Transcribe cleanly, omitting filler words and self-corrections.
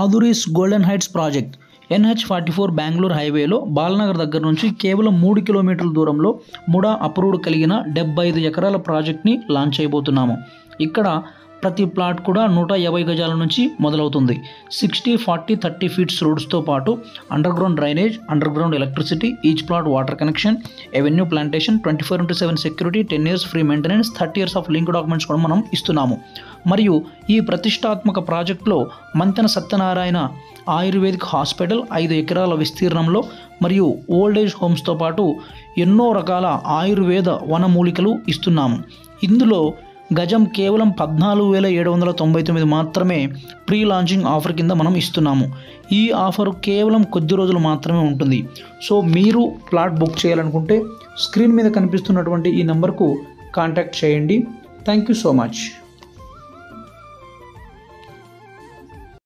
ఆదురీస్ golden heights project NH44 Bengaluru హైవేలో బాలనగర్ దగ్గర నుంచి కేవలం 3 కిలోమీటర్ల దూరంలో ముడా అప్రూవ్డ్ కలిగిన 75 ఎకరాల ప్రాజెక్ట్ని లాంచ్ చేయబోతున్నాము. ఇక్కడ ప్రతి ప్లాట్ కూడా 150 గజాల నుంచి మొదలవుతుంది. 60, 40, 30 ఫీట్స్ రోడ్స్తో పాటు under ground drainage, under ground electricity, each plot water connection, avenue plantation, 24/7 security, 10 years free maintenance, 30 years of link documents కూడా మనం ఇస్తున్నాము. మరియు ఈ ప్రతిష్టాత్మక ప్రాజెక్టులో మంతెన సత్యనారాయణ ఆయుర్వేదిక్ హాస్పిటల్ 5 ఎకరాల విస్తీర్ణంలో మరియు ఓల్డేజ్ హోమ్స్తో పాటు ఎన్నో రకాల ఆయుర్వేద వనమూలికలు ఇస్తున్నాము. ఇందులో గజం కేవలం 14,799 మాత్రమే ప్రీ లాంచింగ్ ఆఫర్ కింద మనం ఇస్తున్నాము. ఈ ఆఫర్ కేవలం కొద్ది రోజులు మాత్రమే ఉంటుంది. సో మీరు ప్లాట్ బుక్ చేయాలనుకుంటే స్క్రీన్ మీద కనిపిస్తున్నటువంటి ఈ నెంబర్కు కాంటాక్ట్ చేయండి. Thank you so much.